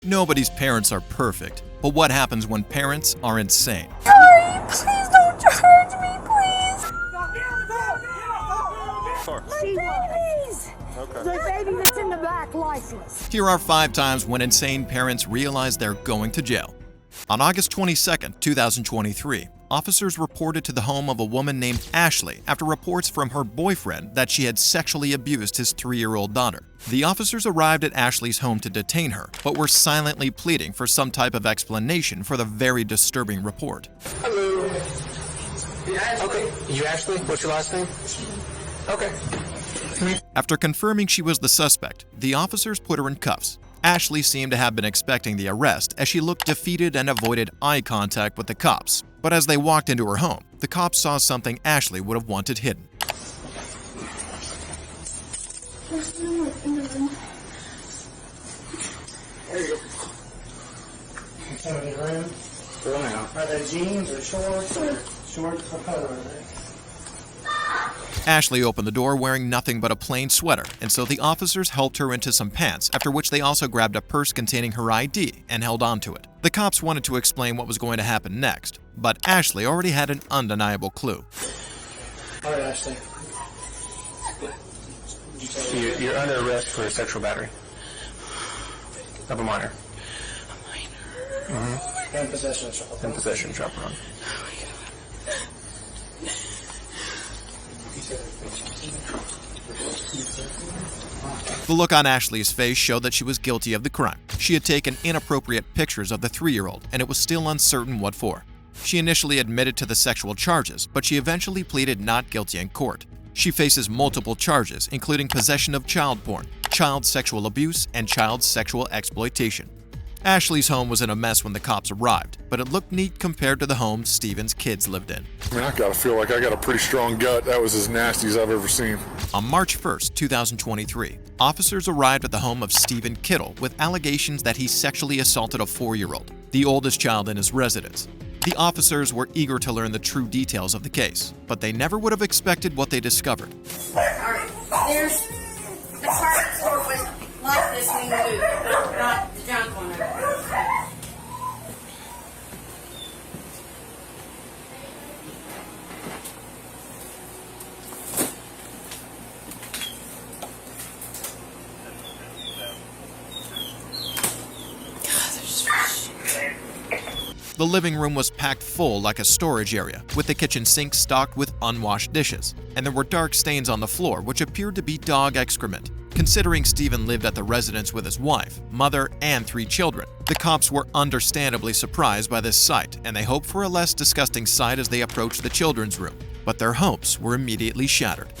Nobody's parents are perfect, but what happens when parents are insane? Sorry, please don't charge me, please. She was. Please. The baby that's in the back, lifeless. Here are 5 times when insane parents realize they're going to jail. On August 22, 2023, officers reported to the home of a woman named Ashley after reports from her boyfriend that she had sexually abused his 3-year-old daughter. The officers arrived at Ashley's home to detain her, but were silently pleading for some type of explanation for the very disturbing report. Hello. Okay, you Ashley? What's your last name? Okay. After confirming she was the suspect, the officers put her in cuffs. Ashley seemed to have been expecting the arrest as she looked defeated and avoided eye contact with the cops. But as they walked into her home, the cops saw something Ashley would have wanted hidden. There you go. Somebody room? Go now. Are they jeans or shorts or shorts? What color are they? Ashley opened the door wearing nothing but a plain sweater, and so the officers helped her into some pants, after which they also grabbed a purse containing her ID and held onto it. The cops wanted to explain what was going to happen next, but Ashley already had an undeniable clue. All right, Ashley. You're under arrest for sexual battery of a minor. Mm-hmm. And possession of chaperone. And possession of chaperone. The look on Ashley's face showed that she was guilty of the crime. She had taken inappropriate pictures of the 3-year-old, and it was still uncertain what for. She initially admitted to the sexual charges, but she eventually pleaded not guilty in court. She faces multiple charges, including possession of child porn, child sexual abuse, and child sexual exploitation. Ashley's home was in a mess when the cops arrived, but it looked neat compared to the home Steven's kids lived in. I mean, I gotta feel like I got a pretty strong gut. That was as nasty as I've ever seen. On March 1, 2023, officers arrived at the home of Stephen Kittle with allegations that he sexually assaulted a 4-year-old, the oldest child in his residence. The officers were eager to learn the true details of the case, but they never would have expected what they discovered. Alright, there's the carpet floor was like this when you moved, not the junk one over there. The living room was packed full like a storage area, with the kitchen sink stocked with unwashed dishes, and there were dark stains on the floor which appeared to be dog excrement. Considering Stephen lived at the residence with his wife, mother, and 3 children, the cops were understandably surprised by this sight, and they hoped for a less disgusting sight as they approached the children's room. But their hopes were immediately shattered.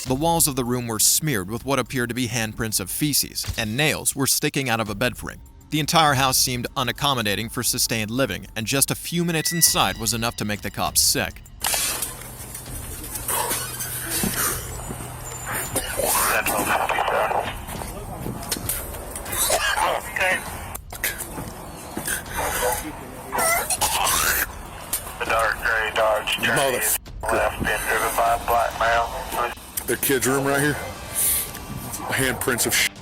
The walls of the room were smeared with what appeared to be handprints of feces, and nails were sticking out of a bed frame. The entire house seemed unaccommodating for sustained living, and just a few minutes inside was enough to make the cops sick. The dark gray Dodge Journey left been driven by a black male. The kid's room right here. Handprints of shit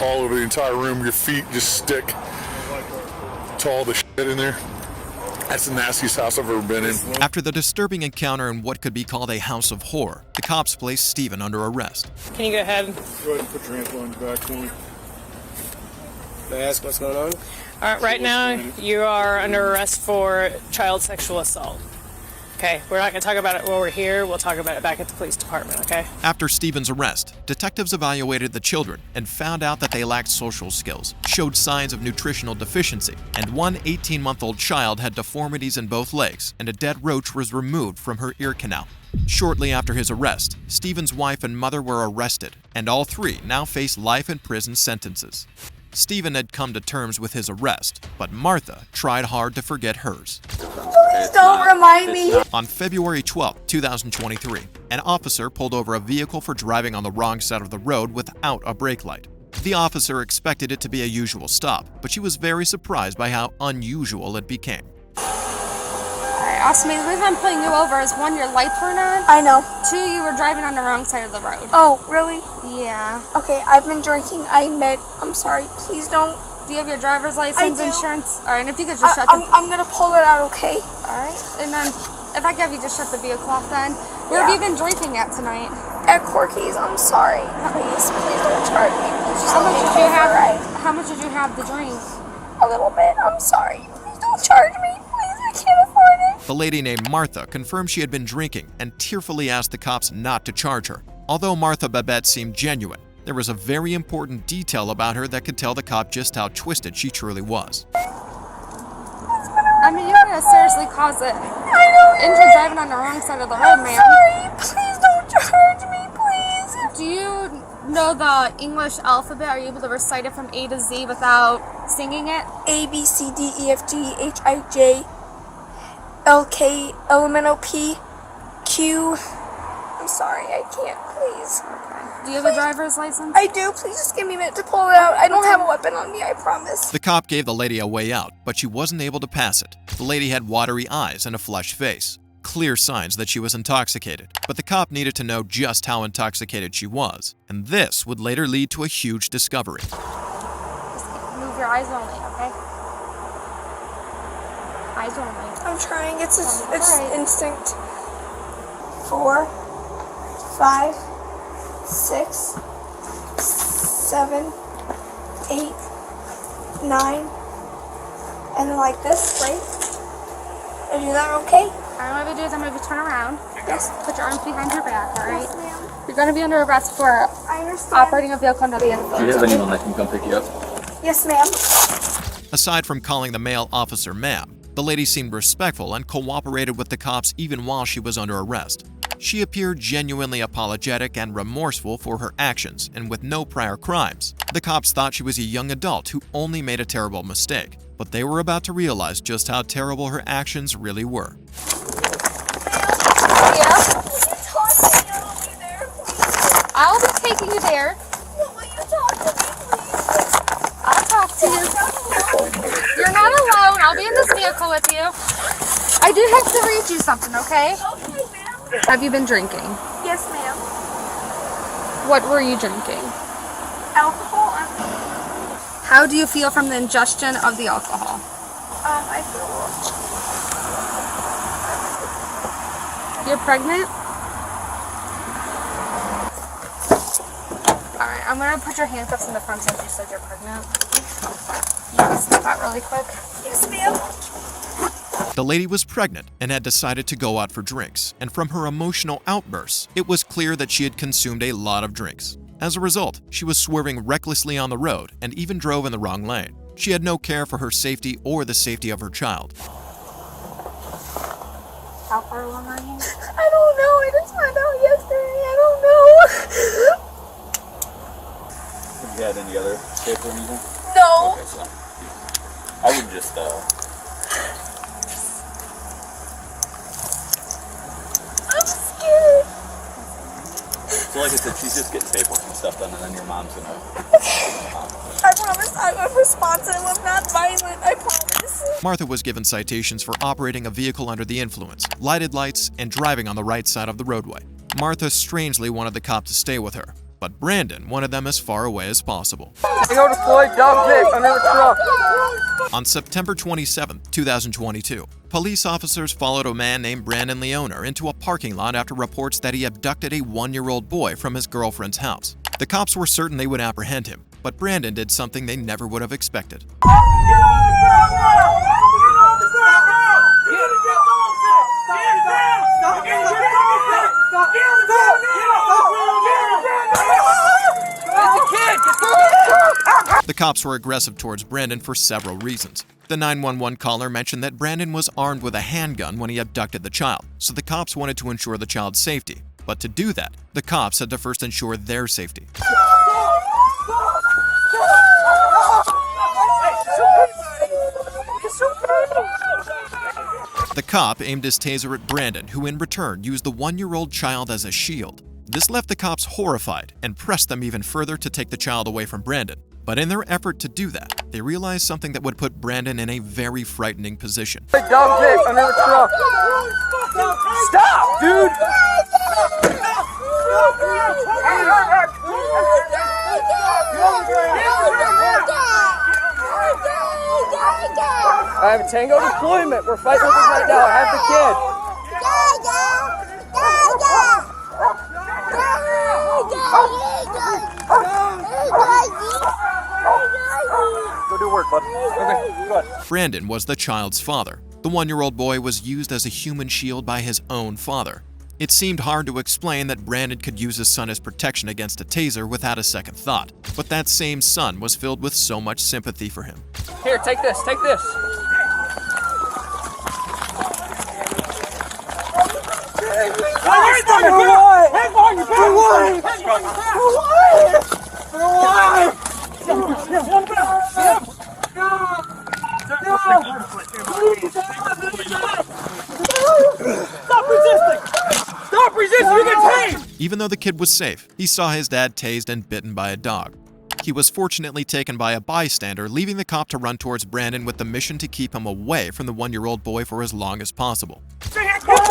all over the entire room. Your feet just stick to all the shit in there. That's the nastiest house I've ever been in. After the disturbing encounter in what could be called a house of horror, the cops placed Stephen under arrest. Can you go ahead? Go ahead and put your hands on your back for me. Can I ask what's going on? All right, right now you are under arrest for child sexual assault. Okay, we're not going to talk about it while we're here. We'll talk about it back at the police department, okay? After Stephen's arrest, detectives evaluated the children and found out that they lacked social skills, showed signs of nutritional deficiency, and one 18-month-old child had deformities in both legs, and a dead roach was removed from her ear canal. Shortly after his arrest, Stephen's wife and mother were arrested, and all 3 now face life in prison sentences. Stephen had come to terms with his arrest, but Martha tried hard to forget hers. Please don't remind me. On February 12, 2023, an officer pulled over a vehicle for driving on the wrong side of the road without a brake light. The officer expected it to be a usual stop, but she was very surprised by how unusual it became. Austin, the reason I'm pulling you over is 1, your lights weren't on. I know. 2, you were driving on the wrong side of the road. Oh, really? Yeah. Okay, I've been drinking. I admit. I'm sorry. Please don't. Do you have your driver's license, I do. Insurance? All right, and if you could just shut I'm gonna pull it out, okay? All right, and then if I could have you just shut the vehicle off then. Where have you been drinking at tonight? At Corky's. I'm sorry. Please don't charge me. Please just How let much me did pay you for have? the ride. How much did you have to drink? A little bit. I'm sorry. Please don't charge me. Please, I can't afford it. The lady named Martha confirmed she had been drinking and tearfully asked the cops not to charge her. Although Martha Babette seemed genuine, there was a very important detail about her that could tell the cop just how twisted she truly was. I mean, you're gonna seriously cause it. Injury driving on the wrong side of the road, ma'am. Sorry. Please don't charge me, please. Do you know the English alphabet? Are you able to recite it from A to Z without singing it? A, B, C, D, E, F, G, H, I, J, L, K, L, M, N, O, P, Q. I'm sorry, I can't, please. Do you have a driver's license? I do. Please just give me a minute to pull it out. I don't have a weapon on me, I promise. The cop gave the lady a way out, but she wasn't able to pass it. The lady had watery eyes and a flushed face, clear signs that she was intoxicated. But the cop needed to know just how intoxicated she was, and this would later lead to a huge discovery. Just move your eyes only, okay? Eyes only. I'm trying. It's Alright. instinct. 4, 5, 6, 7, 8, 9, and then like this, right? Are you that okay? All I'm gonna do is I'm gonna turn around. Yes. Put your arms behind your back, all right? Yes, ma'am. You're gonna be under arrest for I understand. operating a vehicle under the Do influence. you have anyone that can come pick you up? Yes, ma'am. Aside from calling the male officer ma'am, the lady seemed respectful and cooperated with the cops even while she was under arrest. She appeared genuinely apologetic and remorseful for her actions, and with no prior crimes. The cops thought she was a young adult who only made a terrible mistake, but they were about to realize just how terrible her actions really were. Yeah. Will you talk to me? I'll be there, please. I'll be taking you there. Will you talk to me, please? I'll talk to you. You're not alone. I'll be in this vehicle with you. I do have to read you something, okay? Okay, ma'am. Have you been drinking? Yes, ma'am. What were you drinking? Alcohol? How do you feel from the ingestion of the alcohol? I feel You're pregnant? Alright, I'm gonna put your handcuffs in the front since you said you're pregnant. You wanna step out really quick? Yes, ma'am. The lady was pregnant and had decided to go out for drinks, and from her emotional outbursts, it was clear that she had consumed a lot of drinks. As a result, she was swerving recklessly on the road and even drove in the wrong lane. She had no care for her safety or the safety of her child. How far along are you? I don't know. I just found out yesterday. I don't know. Have you had any other escape or anything? No. Okay, so I would just I'm scared. so like I said, she's just getting paperwork and stuff done, and then your mom's gonna. I promise I'm responsive. I'm not violent. I promise. Martha was given citations for operating a vehicle under the influence, lighted lights, and driving on the right side of the roadway. Martha strangely wanted the cop to stay with her, but Brandon wanted them as far away as possible. On September 27, 2022, police officers followed a man named Brandon Leoner into a parking lot after reports that he abducted a 1-year-old boy from his girlfriend's house. The cops were certain they would apprehend him, but Brandon did something they never would have expected. The cops were aggressive towards Brandon for several reasons. The 911 caller mentioned that Brandon was armed with a handgun when he abducted the child, so the cops wanted to ensure the child's safety. But to do that, the cops had to first ensure their safety. The cop aimed his taser at Brandon, who in return used the 1-year-old child as a shield. This left the cops horrified and pressed them even further to take the child away from Brandon. But in their effort to do that, they realized something that would put Brandon in a very frightening position. Hey, dumb dick, under the truck. Stop, dude! I have a Tango deployment. We're fighting with him right now. I have the kid. Go do work, bud. Okay, go ahead. Brandon was the child's father. The 1-year-old boy was used as a human shield by his own father. It seemed hard to explain that Brandon could use his son as protection against a taser without a second thought. But that same son was filled with so much sympathy for him. Here, take this, take this. Stop resisting! You get tased! Even though the kid was safe, he saw his dad tased and bitten by a dog. He was fortunately taken by a bystander, leaving the cop to run towards Brandon with the mission to keep him away from the 1-year-old boy for as long as possible. Hands behind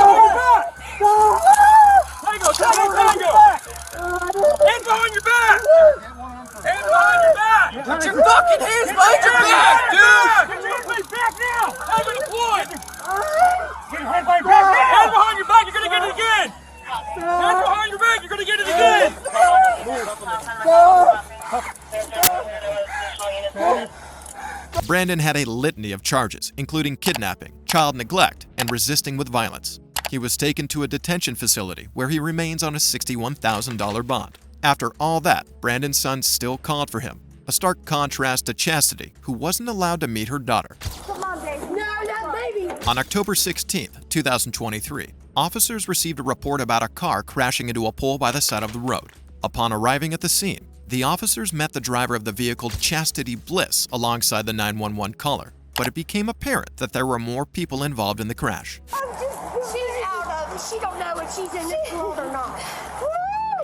your back! Hands behind your back! Put your fucking hands behind your back, dude! Get your hands back now! I'm deployed! Get your hands behind your back! Hands behind your back, you're gonna get it again! Hands behind your back, you're gonna get it again! Brandon had a litany of charges, including kidnapping, child neglect, and resisting with violence. He was taken to a detention facility where he remains on a $61,000 bond. After all that, Brandon's son still called for him, a stark contrast to Chastity, who wasn't allowed to meet her daughter. Come on, baby. No, not baby. On October 16, 2023, officers received a report about a car crashing into a pole by the side of the road. Upon arriving at the scene, the officers met the driver of the vehicle, Chastity Bliss, alongside the 911 caller, but it became apparent that there were more people involved in the crash. She's out of it. She don't know if she's in this world or not.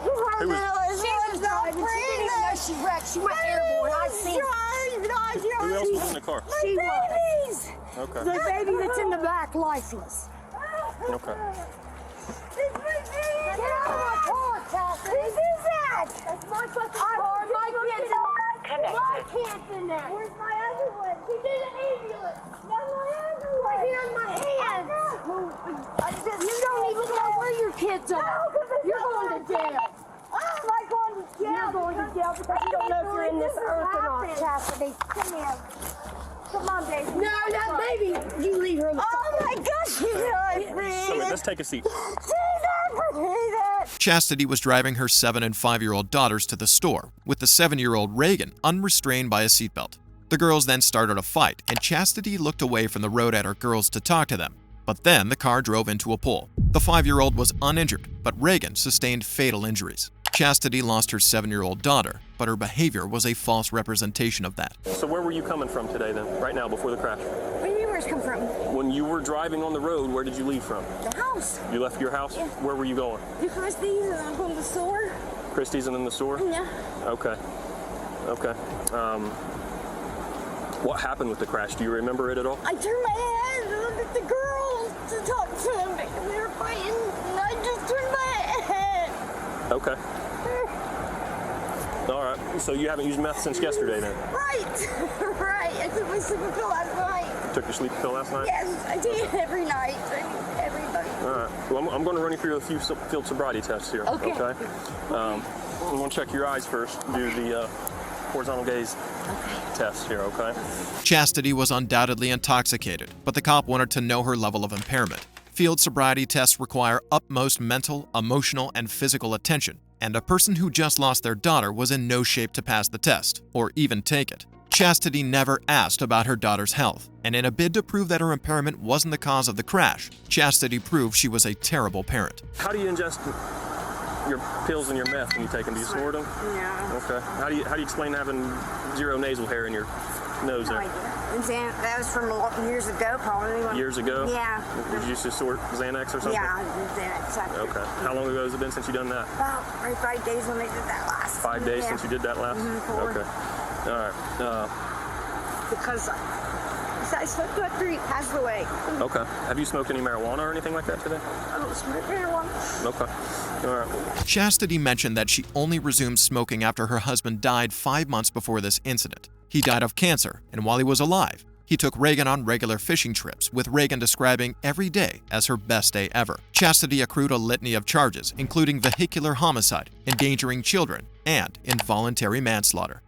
She was driving. She didn't even know she wrecked. She went airborne. I seen her. Who else was in the car? She was. Okay. The baby that's in the back, lifeless. Okay. Get out of my car, Chastity. Who is that? That's my fucking car. My kid's in there. Where's my other one? She's in the ambulance. That's my other one. Right here in my hands. You don't even know where your kids are. You're going to jail. Am I going to jail? You're going to jail because you don't know if you're in this earth or not, Chastity. Come here. Come on, baby. No, not baby. You leave her in the car. Oh my gosh, you know So let's take a seat. Chastity was driving her 7- and 5-year-old daughters to the store, with the 7-year-old Reagan unrestrained by a seatbelt. The girls then started a fight, and Chastity looked away from the road at her girls to talk to them. But then the car drove into a pole. The 5-year-old was uninjured, but Reagan sustained fatal injuries. Chastity lost her 7-year-old daughter, but her behavior was a false representation of that. So where were you coming from today then, right now, before the crash? Where do you come from? When you were driving on the road, where did you leave from? The house. You left your house? Yeah. Where were you going? To Christie's and I'm going to the store. Christie's and then the store? Yeah. Okay. Okay. What happened with the crash? Do you remember it at all? I turned my head and looked at the girls to talk to them because they were fighting and I just turned my head. Okay. All right. So you haven't used meth since yesterday then? Right. Right. I took my sleeping pill last night. Took your sleeping pill last night? Yes, I take it every night. Everybody. All right. Well, I'm going to run you through a few field sobriety tests here. Okay. I'm going to check your eyes first. Do the horizontal gaze test here, okay? Chastity was undoubtedly intoxicated, but the cop wanted to know her level of impairment. Field sobriety tests require utmost mental, emotional, and physical attention, and a person who just lost their daughter was in no shape to pass the test, or even take it. Chastity never asked about her daughter's health, and in a bid to prove that her impairment wasn't the cause of the crash, Chastity proved she was a terrible parent. How do you ingest your pills and your meth when you take them? Do you snort them? Yeah. Okay. How do you explain having zero nasal hair in your nose there? That was from years ago, probably. Years ago? Yeah. Did you used to snort Xanax or something? Yeah, I did Xanax. Okay. How long ago has it been since you done that? About 5 days when they did that last. 5 days since you did that last? Mm-hmm, Okay. All right. Because I smoked after he passed away. Okay. Have you smoked any marijuana or anything like that today? I don't smoke marijuana. Okay. All right. Chastity mentioned that she only resumed smoking after her husband died 5 months before this incident. He died of cancer, and while he was alive, he took Reagan on regular fishing trips, with Reagan describing every day as her best day ever. Chastity accrued a litany of charges, including vehicular homicide, endangering children, and involuntary manslaughter.